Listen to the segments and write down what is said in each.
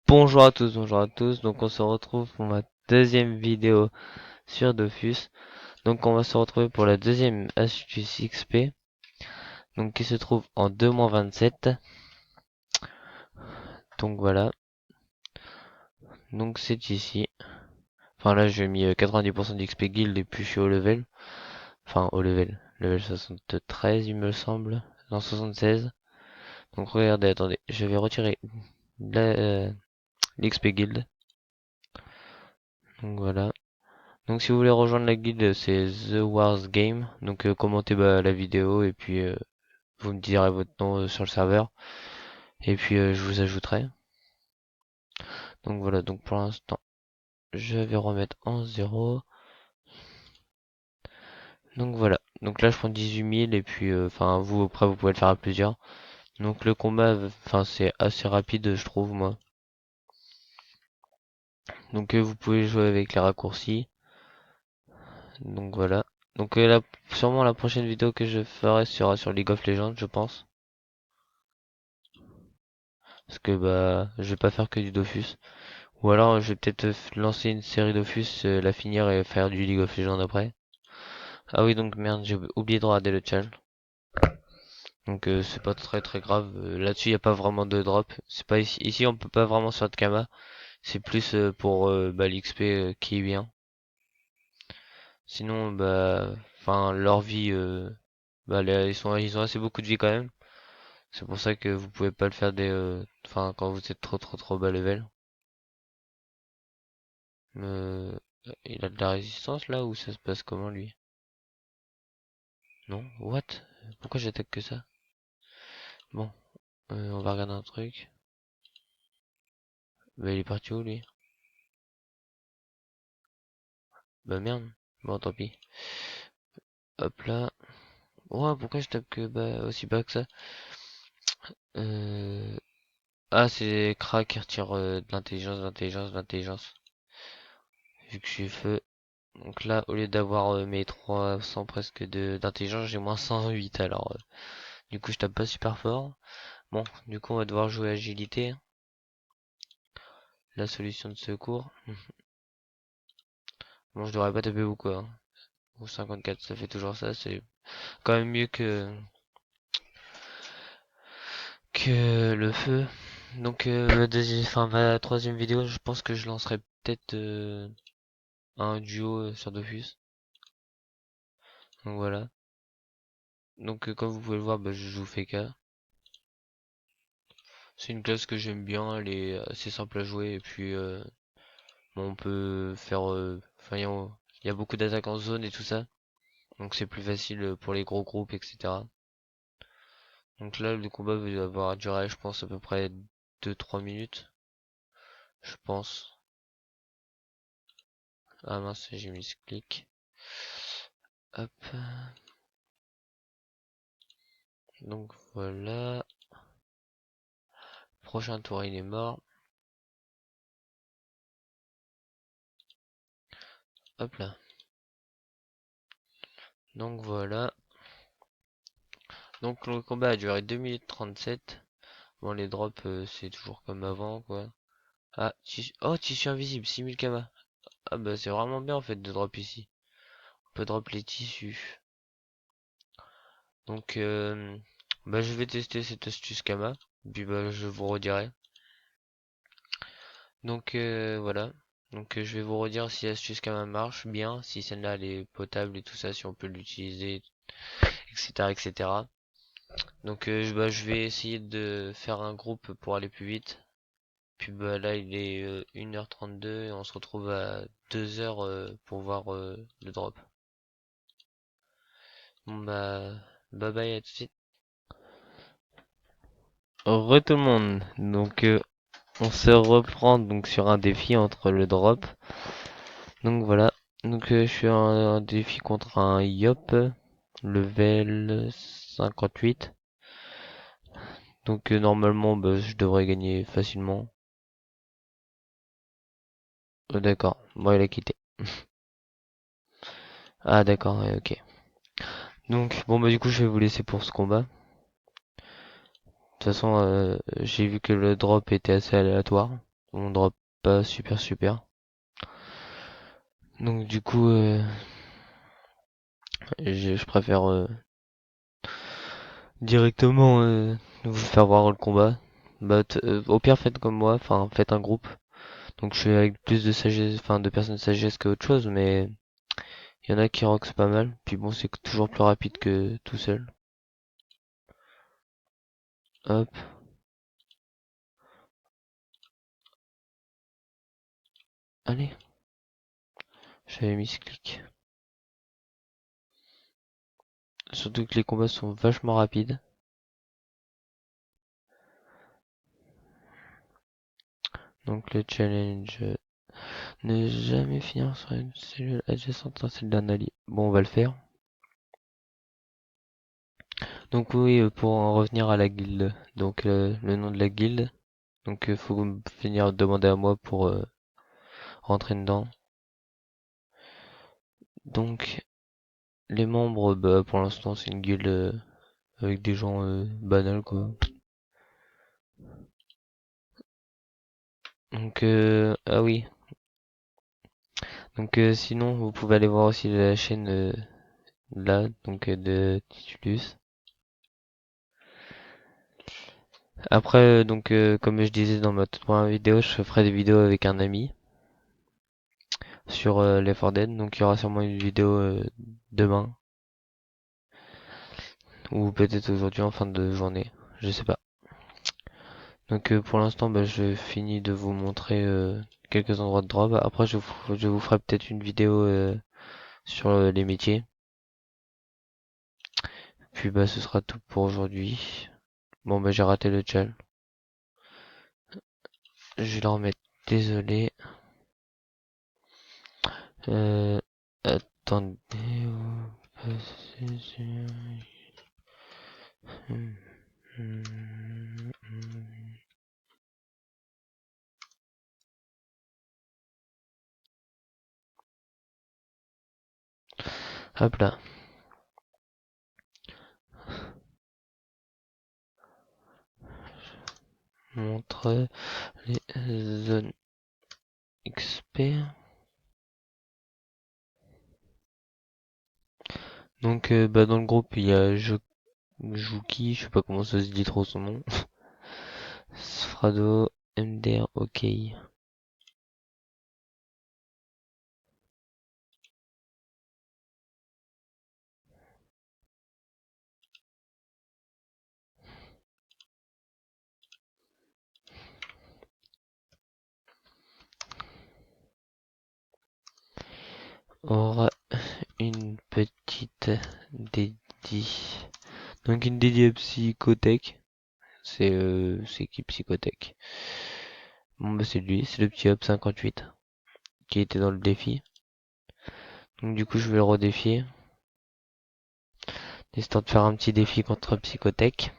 Bonjour à tous, donc on se retrouve pour ma deuxième vidéo sur Dofus. Donc on va se retrouver pour la deuxième astuce XP, donc qui se trouve en 2-27. Donc voilà, donc c'est ici. Enfin là j'ai mis 90% d'XP guild et puis je suis au level. Enfin au level 73 il me semble, non 76. Donc regardez, attendez, je vais retirer l'XP guild. Donc voilà. Donc si vous voulez rejoindre la guilde, c'est The Wars Game. Donc commentez la vidéo et puis vous me direz votre nom sur le serveur. Et puis je vous ajouterai. Donc voilà, donc pour l'instant, je vais remettre en 0. Donc voilà. Donc là je prends 18 000 et puis enfin vous après vous pouvez le faire à plusieurs. Donc le combat, enfin c'est assez rapide je trouve moi. Donc vous pouvez jouer avec les raccourcis. Donc voilà. Donc sûrement la prochaine vidéo que je ferai sera sur League of Legends je pense. Parce que je vais pas faire que du Dofus. Ou alors je vais peut-être lancer une série Dofus, la finir et faire du League of Legends après. Ah oui donc merde j'ai oublié de regarder le challenge. Donc c'est pas très grave. Là-dessus y a pas vraiment de drop. C'est pas ici on peut pas vraiment se faire de Kama. C'est plus pour l'XP qui est bien. Sinon enfin leur vie ils ont assez beaucoup de vie quand même. C'est pour ça que vous pouvez pas le faire enfin quand vous êtes trop bas level. Euh, il a de la résistance là ou ça se passe comment lui? Non? What? Pourquoi j'attaque que ça? Bon, on va regarder un truc. Bah il est parti où lui? Bah merde. Bon tant pis. Hop là. Ouais, pourquoi je tape que aussi bas que ça? Euh... Ah c'est Kra qui retire de l'intelligence. Vu que je suis feu. Donc là, au lieu d'avoir mes 300 presque d'intelligence, j'ai moins 108 alors. Du coup je tape pas super fort. Bon, du coup on va devoir jouer agilité, hein. La solution de secours. Bon, je devrais pas taper beaucoup, hein. Ou 54, ça fait toujours ça. C'est quand même mieux que le feu. Donc, enfin, ma troisième vidéo, je pense que je lancerai peut-être un duo sur Dofus. Donc voilà. Donc, comme vous pouvez le voir, je joue Feka. C'est une classe que j'aime bien, elle est assez simple à jouer. Et puis, bon, on peut faire. Enfin, il y a beaucoup d'attaques en zone et tout ça. Donc, c'est plus facile pour les gros groupes, etc. Donc là, le combat va avoir duré, je pense, à peu près 2-3 minutes. Je pense. Ah mince, j'ai mis ce clic. Hop. Donc voilà. Prochain tour, il est mort. Hop là. Donc voilà. Donc le combat a duré 2 minutes 37. Bon, les drops, c'est toujours comme avant, quoi. Ah, oh, tissu invisible, 6000 kama. Ah bah c'est vraiment bien en fait de drop ici. On peut drop les tissus. Donc je vais tester cette astuce kama. Puis je vous redirai. Donc voilà. Donc je vais vous redire si l'astuce kama marche bien, si celle-là elle est potable et tout ça, si on peut l'utiliser, etc. etc. Donc je vais essayer de faire un groupe pour aller plus vite. Puis là il est 1h32 et on se retrouve à 2h pour voir le drop. Bon bye bye à tout de suite. Re tout le monde. Donc on se reprend donc sur un défi entre le drop. Donc voilà. Donc je suis un défi contre un Yop level 58. Donc normalement je devrais gagner facilement. D'accord. Bon il a quitté. Ah d'accord, ouais, ok. Donc bon du coup je vais vous laisser pour ce combat. De toute façon j'ai vu que le drop était assez aléatoire. on drop pas super super. Donc du coup, je préfère directement vous faire voir le combat. Bah, au pire, faites comme moi, enfin, faites un groupe. Donc je suis avec plus de sagesse, enfin, de personnes de sagesse qu'autre chose, mais il y en a qui roxent pas mal. Puis bon, c'est toujours plus rapide que tout seul. Hop, allez, j'avais mis ce clic. Surtout que les combats sont vachement rapides. Donc le challenge, ne jamais finir sur une cellule adjacente à celle d'un allié. Bon, on va le faire. Donc oui, pour en revenir à la guilde. Donc le nom de la guilde. Donc faut venir demander à moi pour rentrer dedans. Donc les membres, bah pour l'instant c'est une guilde avec des gens banals quoi. Donc ah oui. Donc sinon vous pouvez aller voir aussi la chaîne là donc de Titulus. Après donc comme je disais dans ma toute première vidéo, je ferai des vidéos avec un ami sur les 4 Dead. Donc il y aura sûrement une vidéo demain ou peut-être aujourd'hui en fin de journée, je sais pas. Donc pour l'instant, bah, je finis de vous montrer quelques endroits de drop. Après, je vous ferai peut-être une vidéo sur les métiers. Puis bah, ce sera tout pour aujourd'hui. Bon, bah, j'ai raté le challenge. Je vais le remettre. Désolé. Euh, attendez. Passer sur- Hmm, hmm, hmm. Hop là. Montre les zones XP. Donc, bah, dans le groupe, il y a Jouki, je sais pas comment ça se dit trop son nom. Sfrado, MDR, ok. Aura une petite dédie. Donc une dédie à Psychotech. C'est qui Psychotech? Bon bah c'est lui, c'est le petit Hop 58 qui était dans le défi. Donc du coup je vais le redéfier. Histoire de faire un petit défi contre Psychotech.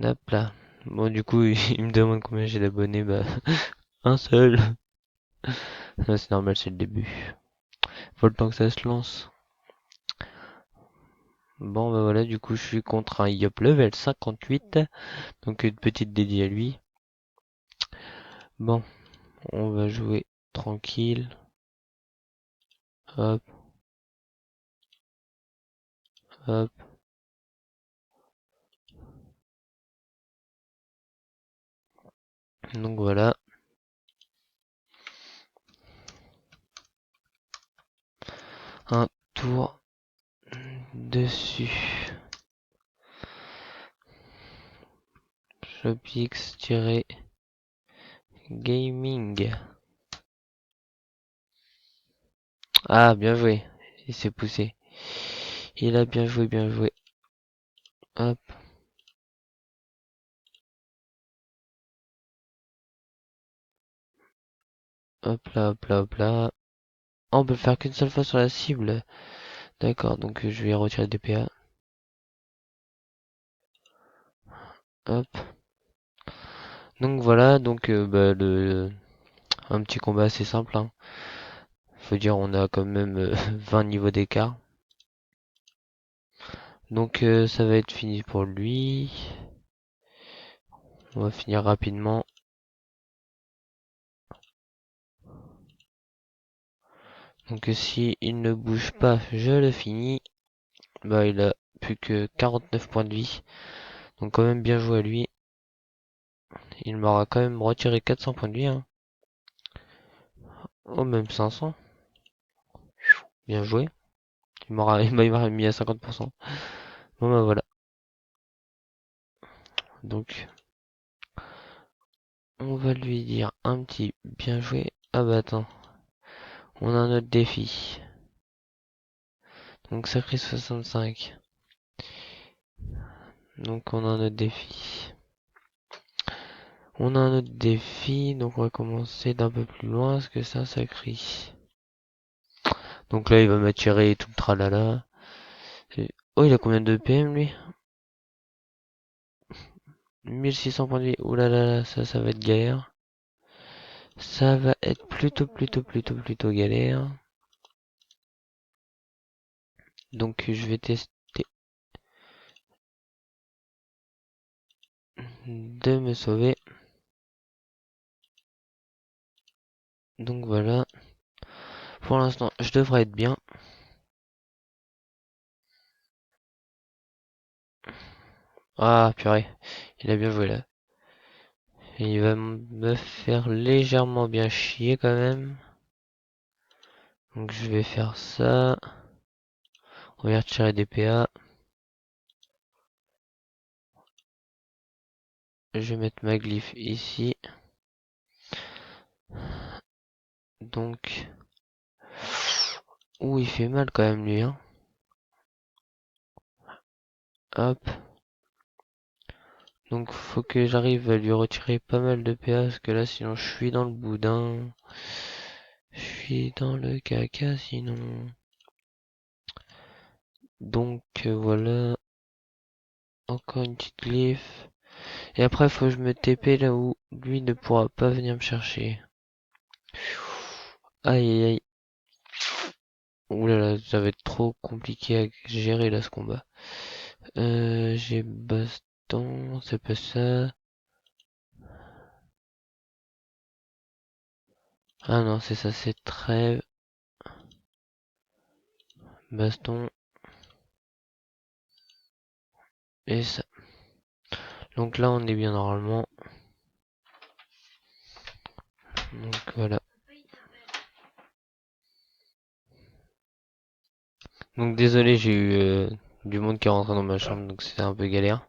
Hop là. Bon du coup il me demande combien j'ai d'abonnés. Bah un seul. Ah, c'est normal, c'est le début. Faut le temps que ça se lance. Bon bah voilà, du coup je suis contre un Yop level 58. Donc une petite dédiée à lui. Bon, on va jouer tranquille. Hop, hop. Donc voilà. Un tour dessus. Shopix-gaming. Ah, bien joué. Il s'est poussé. Il a bien joué, bien joué. Hop, hop là, hop là, hop là. Ah, on peut le faire qu'une seule fois sur la cible. D'accord, donc je vais retirer le DPA. Hop. Donc voilà, donc bah, un petit combat assez simple, hein. Faut dire on a quand même 20 niveaux d'écart. Donc ça va être fini pour lui. On va finir rapidement. Donc si il ne bouge pas, je le finis. Bah il a plus que 49 points de vie. Donc quand même bien joué à lui. Il m'aura quand même retiré 400 points de vie, hein. Oh même 500. Bien joué. Il m'aura mis à 50%. Bon bah voilà. Donc on va lui dire un petit bien joué. Ah bah attends. On a un autre défi. Donc sacré 65. Donc on a un autre défi. On a un autre défi, donc on va commencer d'un peu plus loin, parce que c'est un sacré. Donc là il va m'attirer tout le tralala. Oh il a combien de PM lui? 1600 points de vie. Ouh là là, ça va être galère. Ça va être plutôt galère. Donc je vais tester de me sauver. Donc voilà. Pour l'instant, je devrais être bien. Ah purée, il a bien joué là. Et il va me faire légèrement bien chier quand même. Donc je vais faire ça. On va retirer des PA. Je vais mettre ma glyphe ici. Donc... Ouh, il fait mal quand même lui, hein. Hop. Donc faut que j'arrive à lui retirer pas mal de PA parce que là sinon je suis dans le boudin. Je suis dans le caca sinon. Donc voilà. Encore une petite glyphe. Et après faut que je me TP là où lui ne pourra pas venir me chercher. Aïe aïe aïe. Ouh là là, ça va être trop compliqué à gérer là ce combat. J'ai baston, c'est pas ça. Ah non, c'est ça, c'est trêve, baston et ça. Donc là, on est bien normalement. Donc voilà. Donc désolé, j'ai eu du monde qui est rentré dans ma chambre, donc c'était un peu galère.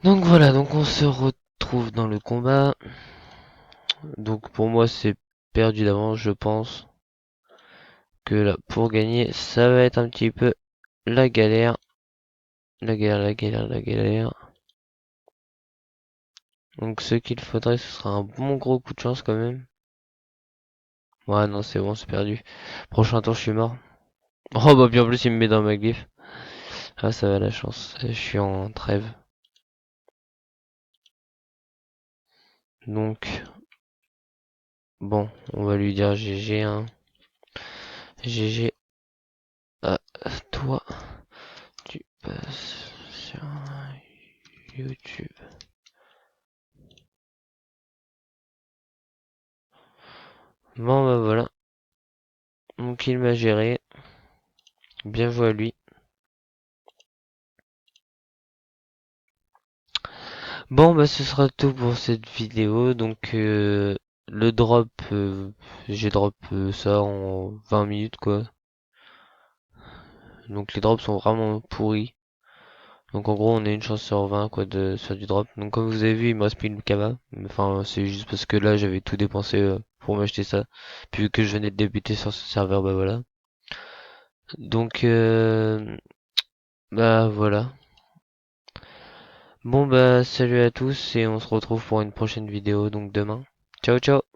Donc voilà, donc on se retrouve dans le combat. Donc pour moi, c'est perdu d'avance, je pense que là, pour gagner, ça va être un petit peu la galère. La galère. Donc ce qu'il faudrait, ce sera un bon gros coup de chance quand même. Ouais, non, c'est bon, c'est perdu. Prochain tour, je suis mort. Oh, bah, bien en plus, il me met dans ma glyphe. Ah, ça va la chance. Je suis en trêve. Donc, bon, on va lui dire GG, hein. GG à toi. Tu passes sur YouTube. Bon, bah, voilà. Donc, il m'a géré. Bien joué à lui. Bon, bah, ce sera tout pour cette vidéo. Donc, le drop, j'ai drop ça en 20 minutes, quoi. Donc, les drops sont vraiment pourris. Donc en gros on a une chance sur 20 quoi de faire du drop. Donc comme vous avez vu il me reste plus une kama. Enfin c'est juste parce que là j'avais tout dépensé pour m'acheter ça. Puis vu que je venais de débuter sur ce serveur bah voilà. Donc bah voilà. Bon bah salut à tous et on se retrouve pour une prochaine vidéo donc demain. Ciao ciao.